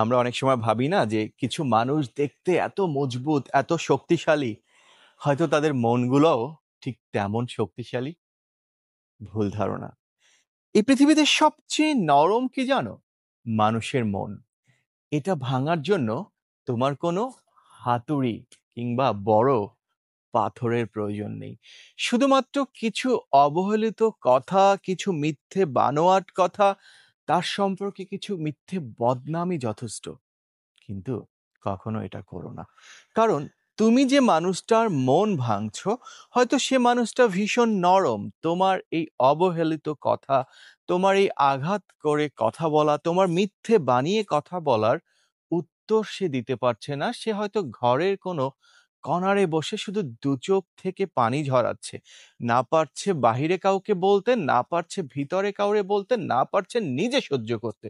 আমরা অনেক সময় ভাবি না যে কিছু মানুষ দেখতে এত মজবুত, এত শক্তিশালী, হয়তো তাদের মনগুলোও ঠিক তেমন শক্তিশালী। ভুল ধারণা। এই পৃথিবীতে সবচেয়ে নরম কি জানো? মানুষের মন। এটা ভাঙার জন্য তোমার কোনো হাতুড়ি কিংবা বড় পাথরের প্রয়োজন নেই। শুধুমাত্র কিছু অবহেলিত কথা, কিছু মিথ্যে বানোয়াট কথা, তার সম্পর্কে কিছু মিথ্যে বদনামই যথেষ্ট। কিন্তু কখনো এটা করো না। কারণ তুমি যে মানুষটার মন ভাঙছো, হয়তো সে মানুষটা ভীষণ নরম। তোমার এই অবহেলিত কথা, তোমার এই আঘাত করে কথা বলা, তোমার মিথ্যে বানিয়ে কথা বলার উত্তর সে দিতে পারছে না। সে হয়তো ঘরের কোনো কনারে বসে শুধু দু চোখ থেকে পানি ঝরাচ্ছে। না পারছে বাহিরে কাউকে বলতে, না পারছে ভিতরে কাউরে বলতে, না পারছে নিজে সহ্য করতে।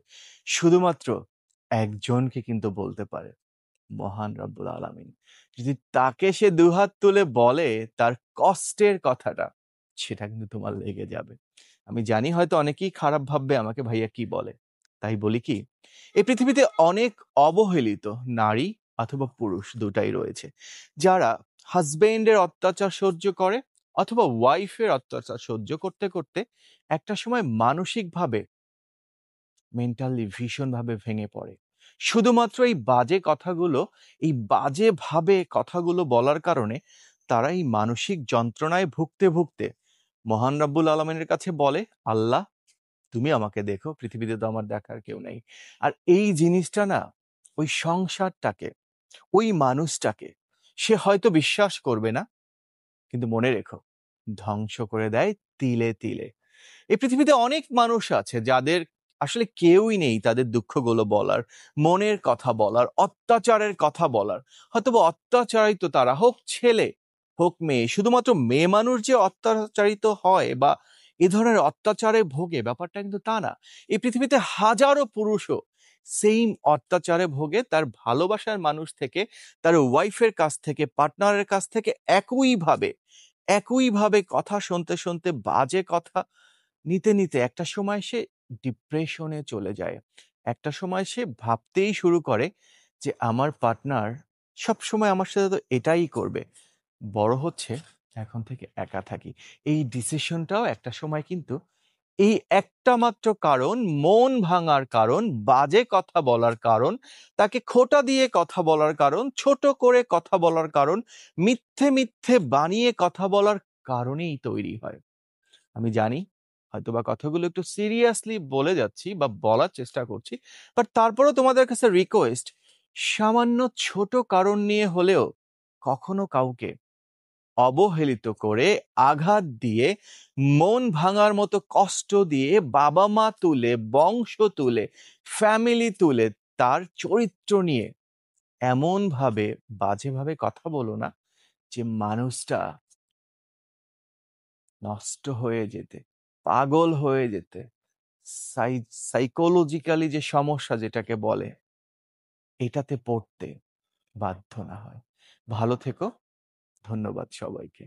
শুধুমাত্র একজনকে কিন্তু বলতে পারে, মহান রব্বুল আলামিন। যদি তাকে সে দুহাত তুলে বলে তার কষ্টের কথাটা, সেটা কিন্তু তোমার লেগে যাবে। আমি জানি হয়তো অনেকেই খারাপ ভাববে আমাকে, ভাইয়া কি বলে। তাই বলি কি, এই পৃথিবীতে অনেক অবহেলিত নারী অথবা পুরুষ দুটাই রয়েছে, যারা হাজবেন্ডের অত্যাচার সহ্য করে অথবা ওয়াইফের অত্যাচার সহ্য করতে করতে একটা সময় মানসিকভাবে, মেন্টালি ভীষণভাবে ভেঙে পড়ে। শুধুমাত্র এই বাজে কথাগুলো, এই বাজে ভাবে কথাগুলো বলার কারণে তারা এই মানসিক যন্ত্রণায় ভুগতে ভুগতে মহান রব্বুল আলমিনের কাছে বলে, আল্লাহ তুমি আমাকে দেখো, পৃথিবীতে তো আমার দেখার কেউ নেই। আর এই জিনিসটা না, ওই সংসারটাকে, ওই মানুষটাকে সে হয়তো বিশ্বাস করবে না, কিন্তু মনে রেখো, ধ্বংস করে দেয় তিলে তিলে। এই পৃথিবীতে অনেক মানুষ আছে যাদের আসলে কেউই নেই তাদের দুঃখগুলো বলার, মনের কথা বলার, অত্যাচারের কথা বলার। হয়তোবা অত্যাচারিত তারা, হোক ছেলে হোক মেয়ে। শুধুমাত্র মেয়ে মানুষ যে অত্যাচারিত হয় বা এ ধরনের অত্যাচারে ভোগে, ব্যাপারটা কিন্তু তা না। এই পৃথিবীতে হাজারো পুরুষও সেম অত্যাচারে ভোগে, তার ভালোবাসার মানুষ থেকে, তার ওয়াইফের কাছ থেকে, পার্টনারের কাছ থেকে একইভাবে কথা শুনতে শুনতে, বাজে কথা নিতে নিতে একটা সময় সে ডিপ্রেশনে চলে যায়। একটা সময় সে ভাবতেই শুরু করে যে আমার পার্টনার সবসময় আমার সাথে তো এটাই করবে। বড় হচ্ছে, এখন থেকে একা থাকি। এই ডিসিশনটাও একটা সময় কিন্তু এই একটা মাত্র কারণ, মন ভাঙার কারণ, বাজে কথা বলার কারণ, তাকে খোঁটা দিয়ে কথা বলার কারণ, ছোট করে কথা বলার কারণ, মিথ্যে মিথ্যে বানিয়ে কথা বলার কারণেই তৈরি হয়। আমি জানি হয়তোবা কথাগুলো একটু সিরিয়াসলি বলে যাচ্ছি বা বলার চেষ্টা করছি, বাট তারপরেও তোমাদের কাছে রিকোয়েস্ট, সামান্য ছোট কারণ নিয়ে হলেও কখনো কাউকে অবহেলিত করে, আঘাত দিয়ে, মন ভাঙার মতো কষ্ট দিয়ে, বাবা মা তুলে, বংশ তুলে, ফ্যামিলি তুলে, তার চরিত্র নিয়ে এমন ভাবে বাজেভাবে কথা বলো না যে মানুষটা নষ্ট হয়ে যেতে, পাগল হয়ে যেতে, সাইকোলজিক্যালি যে সমস্যা যেটাকে বলে, এটাতে পড়তে বাধ্য না হয়। ভালো থেকো। ধন্যবাদ সবাইকে।